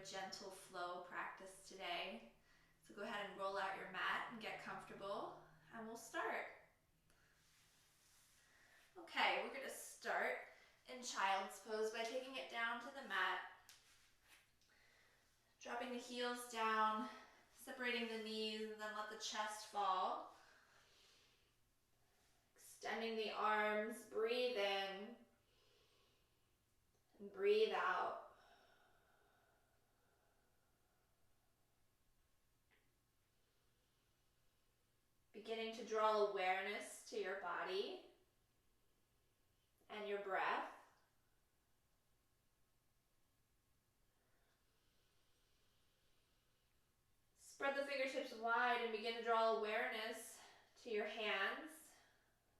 gentle flow practice today. So go ahead and roll out your mat and get comfortable, and we'll start. Okay, we're going to start in child's pose by taking it down to the mat, dropping the heels down, separating the knees, and then let the chest fall. Extending the arms, breathe in and breathe out. Beginning to draw awareness to your body and your breath. Spread the fingertips wide and begin to draw awareness to your hands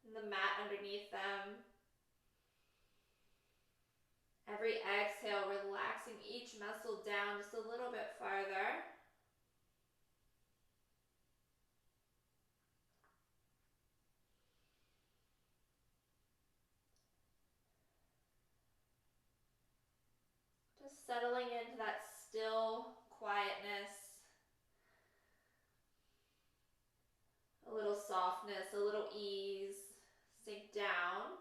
and the mat underneath them. Every exhale, relaxing each muscle down just a little bit farther. Just settling into that still quietness. A little softness, a little ease. Sink down.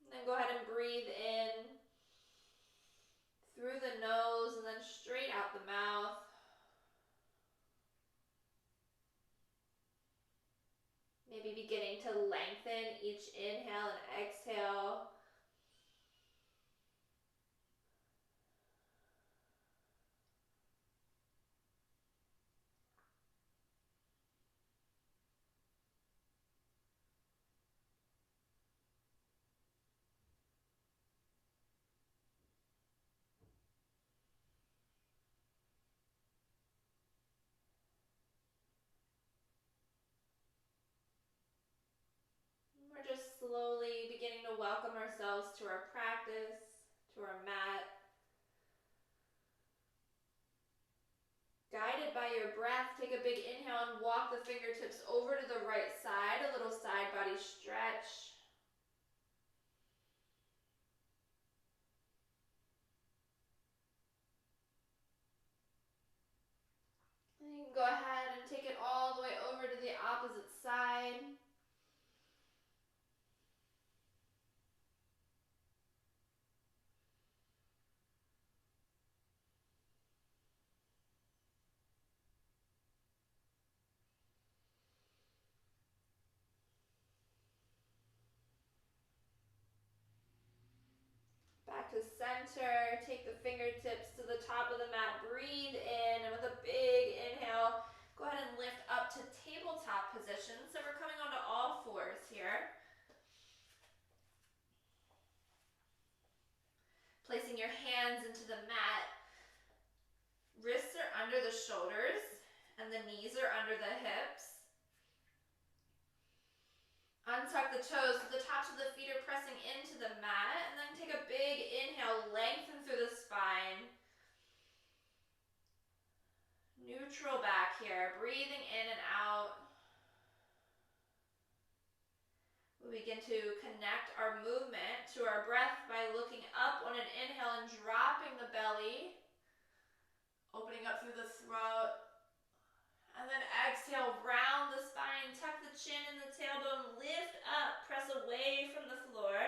And then go ahead and breathe in through the nose and then straight out the mouth. Maybe beginning to lengthen each inhale and exhale. We're just slowly beginning to welcome ourselves to our practice, to our mat. Guided by your breath, take a big inhale and walk the fingertips over to the right side, a little side body stretch. And you can go ahead and take it all the way over to the opposite side. Back to center, take the fingertips to the top of the mat, breathe in, and with a big inhale, go ahead and lift up to tabletop position. So we're coming onto all fours here. Placing your hands into the mat, wrists are under the shoulders, and the knees are under the hips. Untuck the toes so the tops of the feet are pressing into the mat, and then take a big inhale, lengthen through the spine. Neutral back here, breathing in and out. We begin to connect our movement to our breath by looking up on an inhale and dropping the belly, opening up through the throat. And then exhale, round the spine, tuck the chin and the tailbone, lift up, press away from the floor.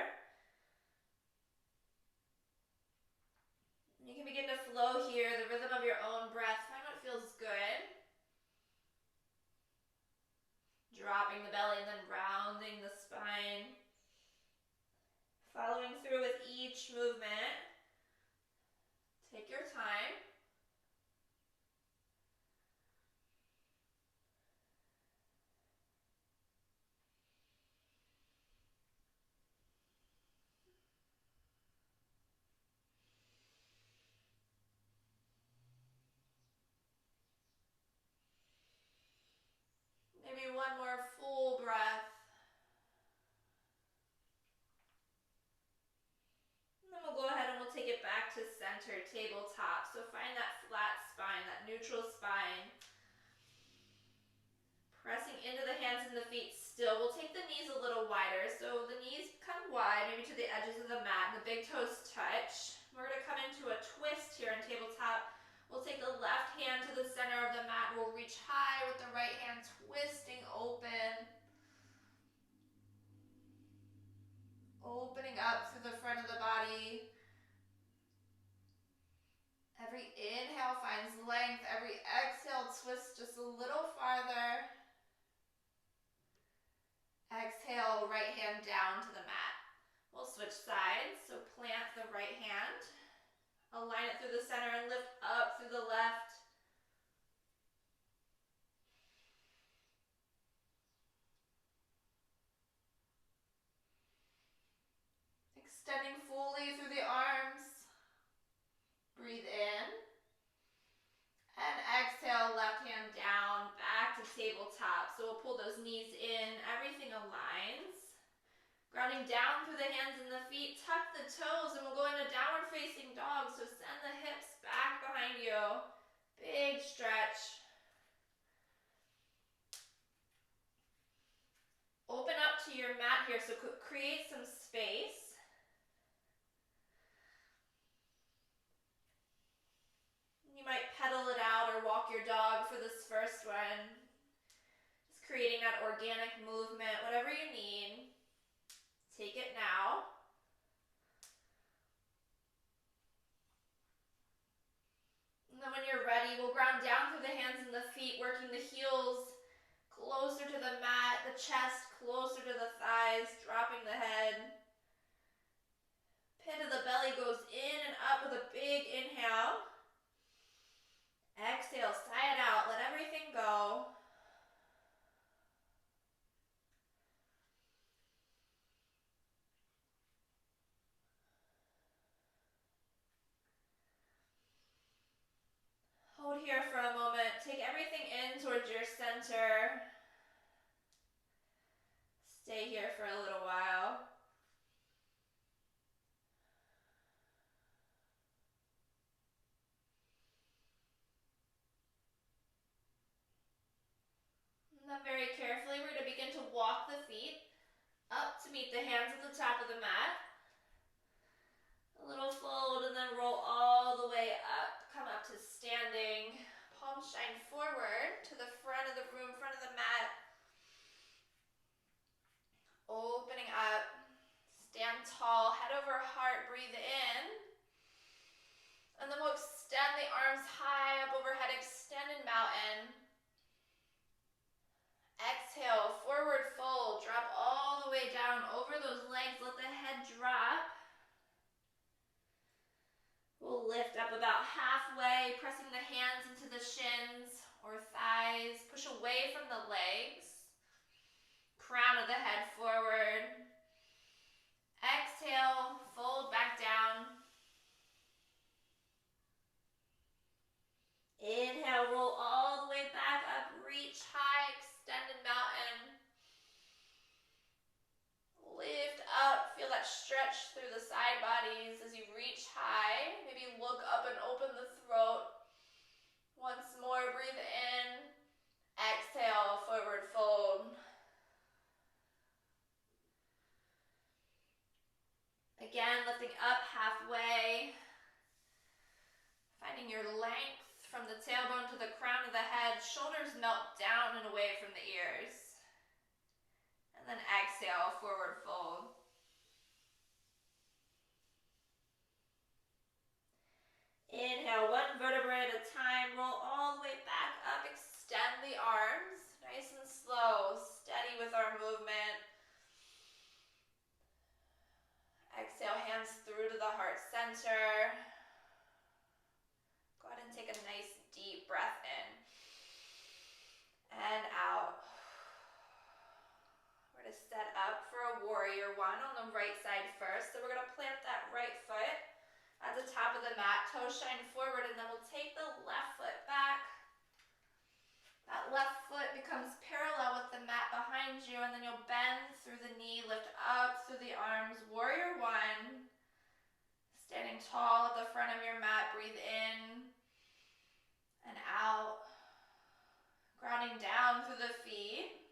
You can begin to flow here, the rhythm of your own breath. Find what feels good. Dropping the belly and then rounding the spine. Following through with each movement. Take your time. Maybe one more full breath. And then we'll go ahead and we'll take it back to center, tabletop. So find that flat spine, that neutral spine. Pressing into the hands and the feet still. We'll take the knees a little wider. So the knees come wide, maybe to the edges of the mat, and the big toes touch. We're going to come into a twist here in tabletop. Opening up through the front of the body. Every inhale finds length. Every exhale twists just a little farther. Exhale, right hand down to the mat. We'll switch sides. So plant the right hand. Align it through the center and lift up through the left. Extending fully through the arms. Breathe in. And exhale, left hand down, back to tabletop. So we'll pull those knees in, everything aligns. Grounding down through the hands and the feet, tuck the toes, and we'll go into downward facing dog. So send the hips back behind you. Big stretch. Open up to your mat here, so create some space. You might pedal it out or walk your dog for this first one. Just creating that organic movement, whatever you need. Take it now. And then when you're ready, we'll ground down through the hands and the feet, working the heels closer to the mat, the chest closer to the thighs, dropping the head. Pit of the belly goes in and up with a big inhale. Exhale, sigh it out, let everything go. Hold here for a moment. Take everything in towards your center. Stay here for a little while. And then very carefully, we're going to begin to walk the feet up to meet the hands at the top of the mat. A little fold and then roll all the way up. Come up to standing. Palms shine forward to the front of the room, front of the mat. Opening up. Stand tall, head over heart, breathe in. And then we'll extend the arms high up overhead, extended mountain. Exhale, forward fold, drop all the way down over those legs, let the head drop. We'll lift up about halfway, pressing the hands into the shins or thighs, push away from the legs. Crown of the head forward. Exhale, fold back down. Inhale, roll all the way back up, reach high, extended mountain. Lift up, feel that stretch through the side bodies as you reach high. Maybe look up and open the throat. Once more, breathe in. Exhale, forward fold. Again, lifting up halfway. Finding your length from the tailbone to the crown of the head. Shoulders melt down and away from the ears. And then exhale, forward fold. Inhale, one vertebra at a time. Roll all the way back up. Extend the arms. Nice and slow. Steady with our movement. Exhale, hands through to the heart center. Go ahead and take a nice deep breath in and out. We're going to set up for a warrior one on the right side first. So we're going to plant that right foot at the top of the mat, toes shine forward, and then we'll take the left foot back. That left foot becomes parallel with the mat behind you, and then you'll bend through the knee, lift up through the arms. Warrior one. Standing tall at the front of your mat, breathe in and out. Grounding down through the feet.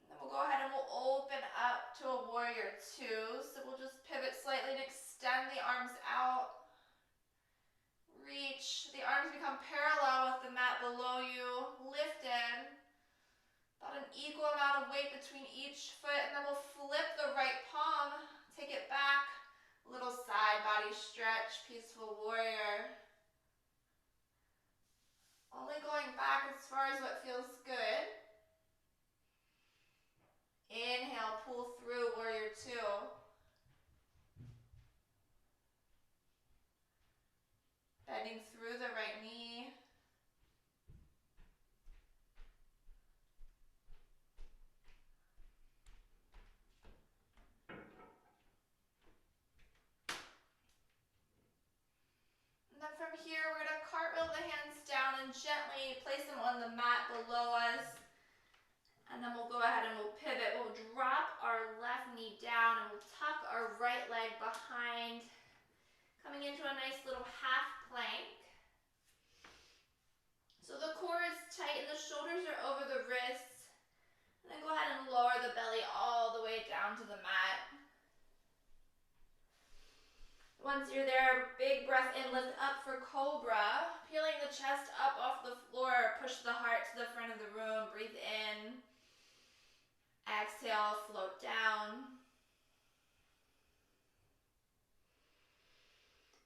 And then we'll go ahead and we'll open up to a warrior two. So we'll just pivot slightly and extend the arms out. Reach. The arms become parallel with the mat below you. Lifted. weight between each foot, and then we'll flip the right palm, take it back, little side body stretch, peaceful warrior. Only going back as far as what feels good. Inhale, pull through, warrior two. Bending through the right knee. And then from here, we're going to cartwheel the hands down and gently place them on the mat below us. And then we'll go ahead and we'll pivot. We'll drop our left knee down and we'll tuck our right leg behind, coming into a nice little half plank. So the core is tight and the shoulders are over the wrists. And then go ahead and lower the belly all the way down to the mat. Once you're there, big breath in, lift up for cobra. Peeling the chest up off the floor, push the heart to the front of the room, breathe in. Exhale, float down.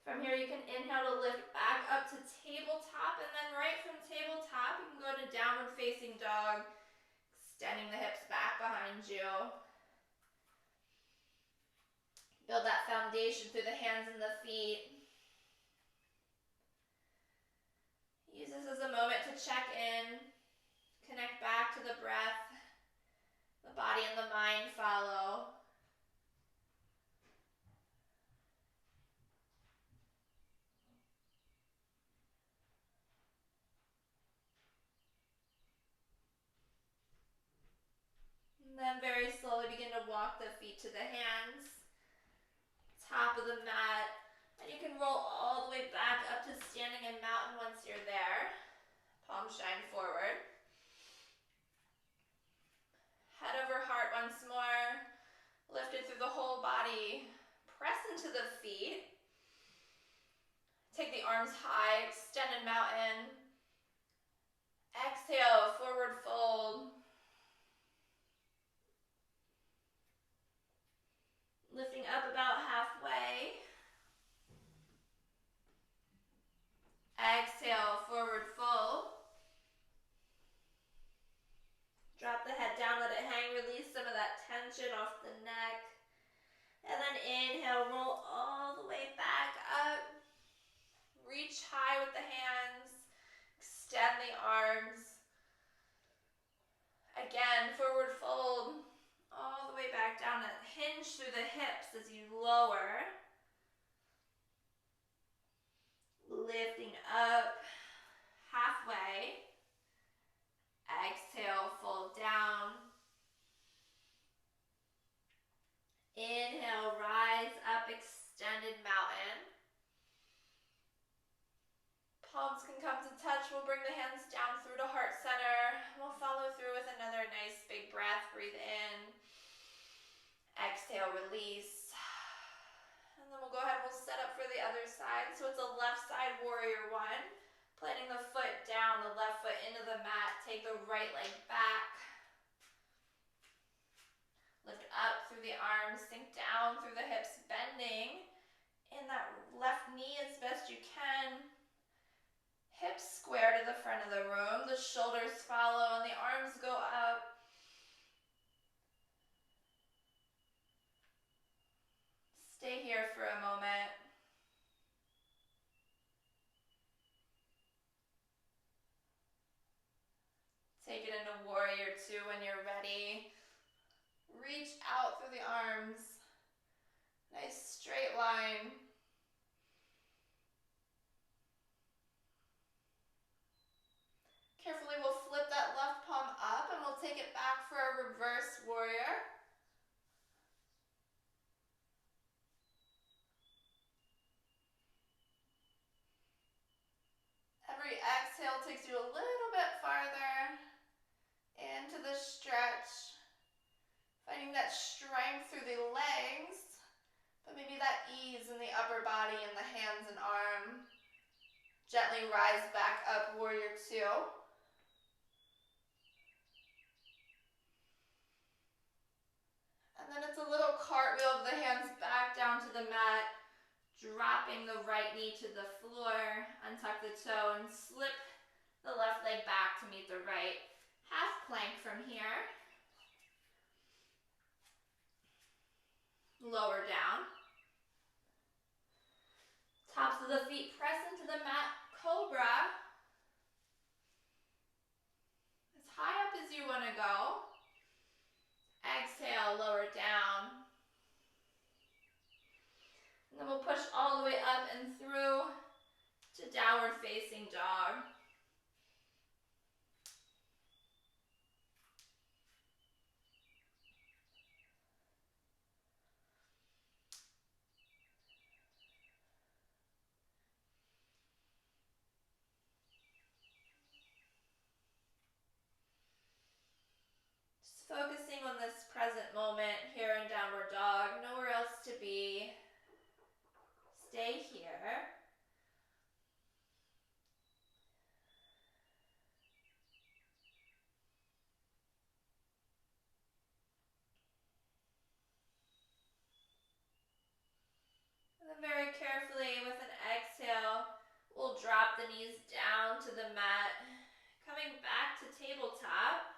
From here, you can inhale to lift back up to tabletop, and then right from tabletop, you can go to downward facing dog, extending the hips back behind you. Build that foundation through the hands and the feet. Use this as a moment to check in, connect back to the breath. The body and the mind follow. And then very slowly begin to walk the feet to the hands, top of the mat, and you can roll all the way back up to standing in mountain once you're there. Palms shine forward. Head over heart once more, lifted through the whole body. Press into the feet. Take the arms high, extended mountain. Exhale, forward fold. Lifting up about halfway. Exhale, forward fold. Drop the head down, let it hang, release some of that tension off the neck. And then inhale, roll all the way back up. Reach high with the hands. Extend the arms. Again, forward fold. All the way back down and hinge through the hips as you lower. Lifting up halfway. Exhale, fold down. Inhale, rise up, extended mountain. Palms can come to touch. We'll bring the hands down through to heart center. We'll follow through with another nice big breath. Breathe in. Exhale, release. And then we'll go ahead and we'll set up for the other side. So it's a left side warrior one. Planting the foot down, the left foot into the mat. Take the right leg back. Lift up through the arms, sink down through the hips, bending in that left knee as best you can. Hips square to the front of the room, the shoulders follow, and the arms go up. Stay here for a moment. Take it into warrior two when you're ready. Reach out through the arms. Nice straight line. Carefully we'll flip that left palm up and we'll take it back for a reverse warrior. Every exhale takes you a little bit farther into the stretch. Finding that strength through the legs, but maybe that ease in the upper body and the hands and arm. Gently rise back up, warrior two. the mat, dropping the right knee to the floor, untuck the toe, and slip the left leg back to meet the right. Half plank from here. Lower down. Tops of the feet press into the mat, cobra. As high up as you want to go. Exhale, lower down. And then we'll push all the way up and through to downward facing dog. Just focusing on this present moment here in downward dog, nowhere else to be. Stay here. And then very carefully with an exhale, we'll drop the knees down to the mat, coming back to tabletop.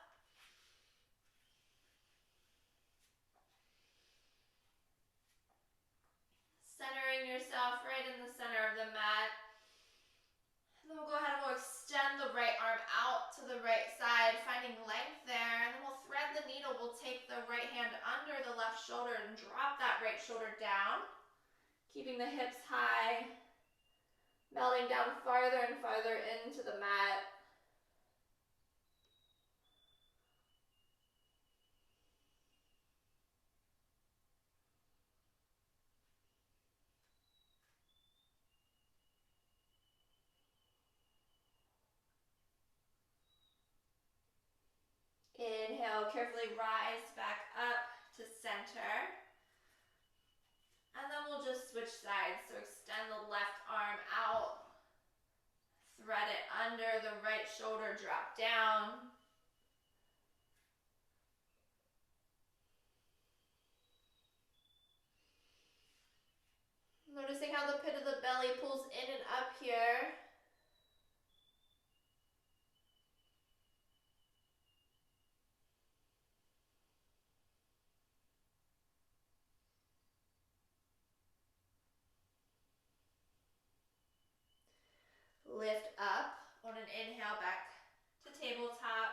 Centering yourself right in the center of the mat. And then we'll go ahead and we'll extend the right arm out to the right side, finding length there. And then we'll thread the needle. We'll take the right hand under the left shoulder and drop that right shoulder down. Keeping the hips high, melting down farther and farther into the mat. Inhale, carefully rise back up to center. And then we'll just switch sides. So extend the left arm out. Thread it under the right shoulder, drop down. Noticing how the pit of the belly pulls in and up here. Lift up on an inhale back to tabletop.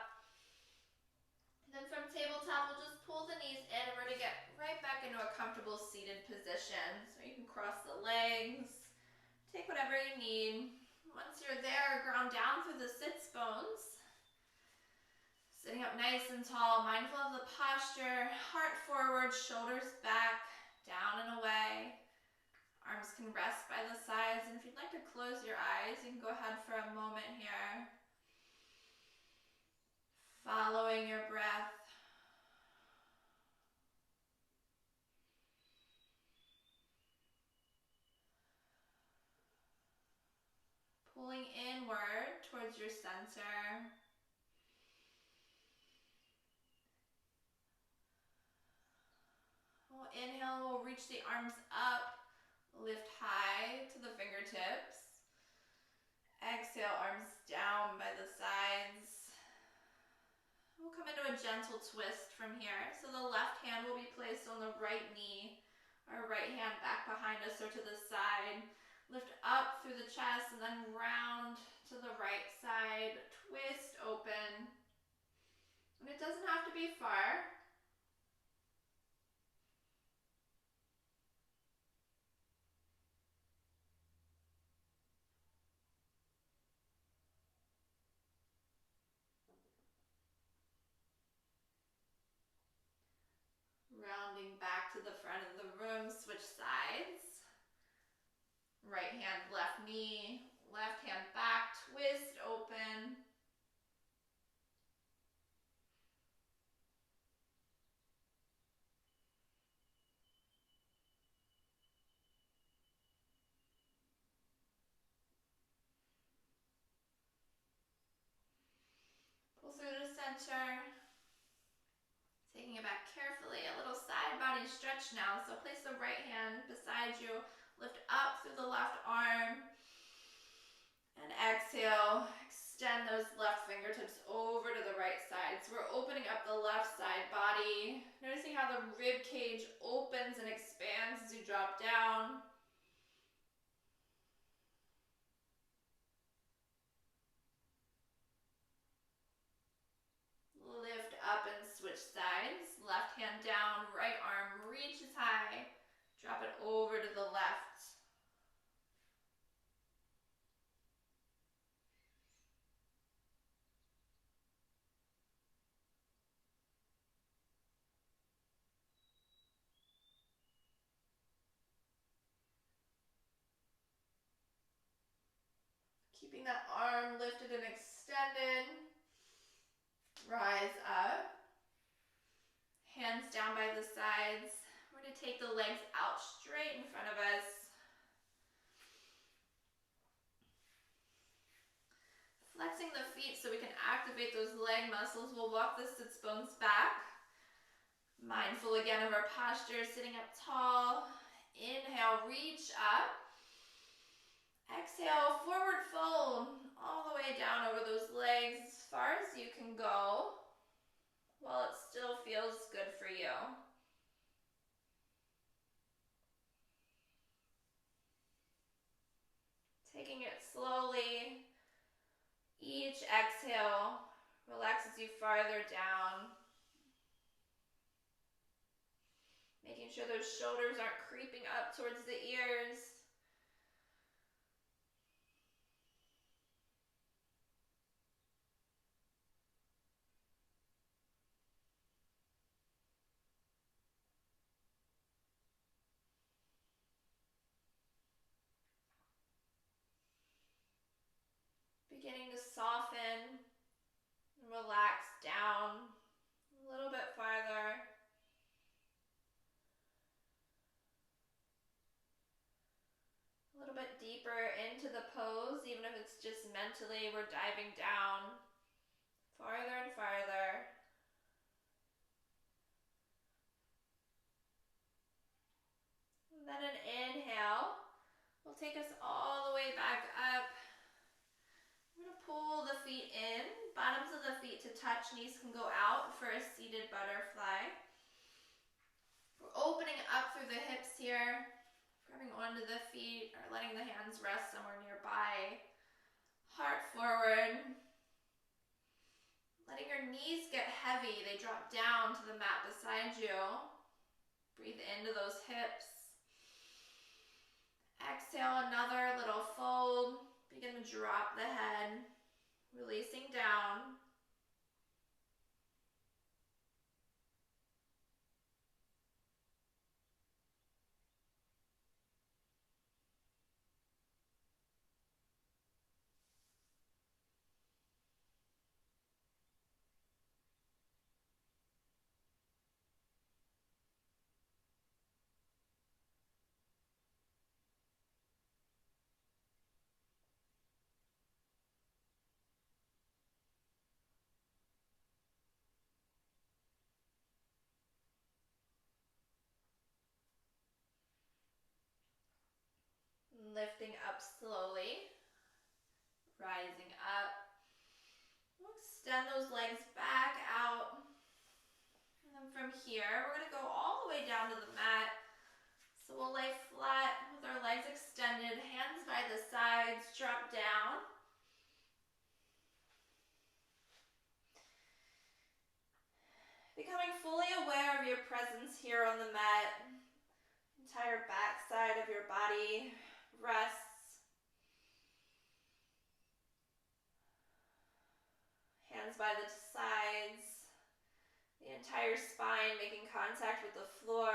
And then from tabletop, we'll just pull the knees in and we're going to get right back into a comfortable seated position. So you can cross the legs, take whatever you need. Once you're there, ground down through the sits bones. Sitting up nice and tall, mindful of the posture, heart forward, shoulders back, down and away. Arms can rest by the sides, and if you'd like to close your eyes, you can go ahead for a moment here. Following your breath. Pulling inward towards your center. We'll inhale, we'll reach the arms up. Lift high to the fingertips. Exhale, arms down by the sides. We'll come into a gentle twist from here. So the left hand will be placed on the right knee. Our right hand back behind us or to the side. Lift up through the chest and then round to the right side. Twist open. And it doesn't have to be far. Rounding back to the front of the room, switch sides. Right hand, left knee, left hand back, twist open. Pull through to center. Taking it back carefully, a little side body stretch now. So place the right hand beside you, lift up through the left arm, and exhale, extend those left fingertips over to the right side. So we're opening up the left side body, noticing how the rib cage opens and expands as you drop down. Lift up and switch sides. Left hand down, right arm reaches high. Drop it over to the left. Keeping that arm lifted and extended. Rise up. Hands down by the sides. We're going to take the legs out straight in front of us. Flexing the feet so we can activate those leg muscles. We'll walk the sits bones back. Mindful again of our posture, sitting up tall. Inhale, reach up. Exhale, forward fold. All the way down over those legs as far as you can go, while it still feels good for you. Taking it slowly. Each exhale relaxes you farther down. Making sure those shoulders aren't creeping up towards the ears. Beginning to soften and relax down a little bit farther. A little bit deeper into the pose, even if it's just mentally, we're diving down farther and farther. And then an inhale will take us all the way back up. We're going to pull the feet in, bottoms of the feet to touch, knees can go out for a seated butterfly. We're opening up through the hips here, grabbing onto the feet or letting the hands rest somewhere nearby. Heart forward. Letting your knees get heavy, they drop down to the mat beside you. Breathe into those hips. Exhale, another little fold. Begin to drop the head, releasing down. Lifting up slowly, rising up. We'll extend those legs back out. And then from here, we're going to go all the way down to the mat. So we'll lay flat with our legs extended, hands by the sides, drop down. Becoming fully aware of your presence here on the mat. Entire back side of your body rests. Hands by the sides. The entire spine making contact with the floor.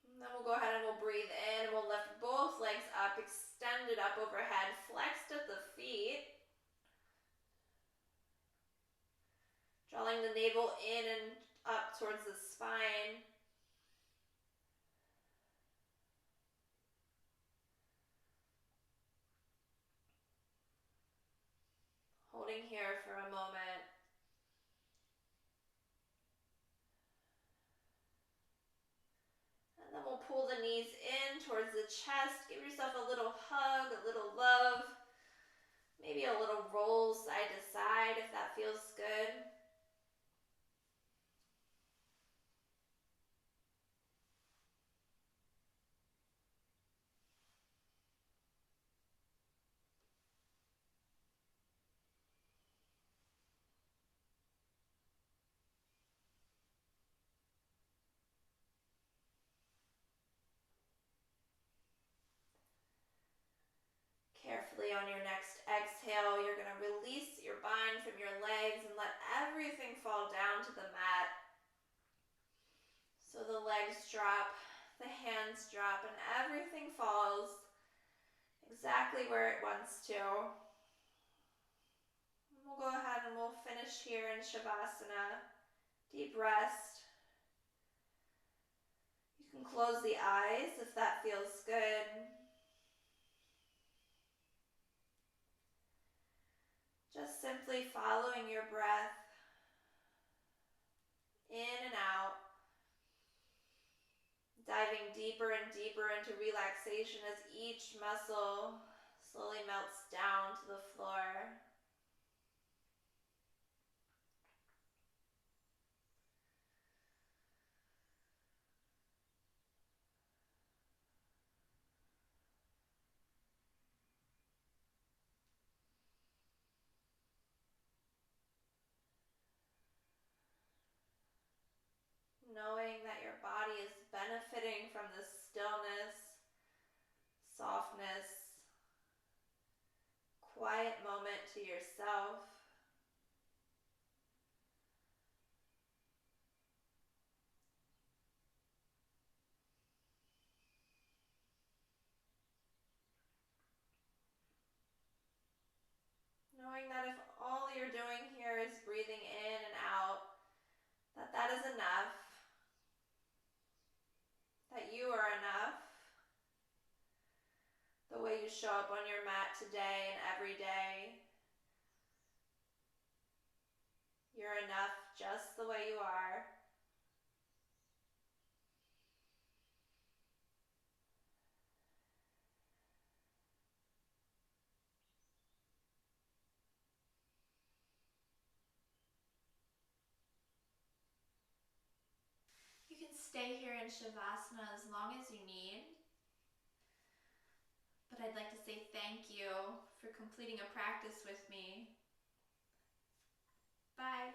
And then we'll go ahead and we'll breathe in. We'll lift both legs up, extended up overhead, flexed at the feet. Drawing the navel in and up towards the spine. Holding here for a moment. pull the knees in towards the chest. Give yourself a little hug, a little love. Maybe a little roll side to side if that feels good. Carefully on your next exhale, you're going to release your bind from your legs and let everything fall down to the mat. So the legs drop, the hands drop, and everything falls exactly where it wants to. And we'll go ahead and we'll finish here in Savasana. Deep rest. You can close the eyes if that feels good. Just simply following your breath in and out. Diving deeper and deeper into relaxation as each muscle slowly melts down to the floor. Knowing that your body is benefiting from the stillness, softness, quiet moment to yourself. Knowing that if all you're doing here is breathing in and out, that is enough, that you are enough. The way you show up on your mat today and every day, you're enough just the way you are. You can stay here in Savasana as long as you need, but I'd like to say thank you for completing a practice with me. Bye.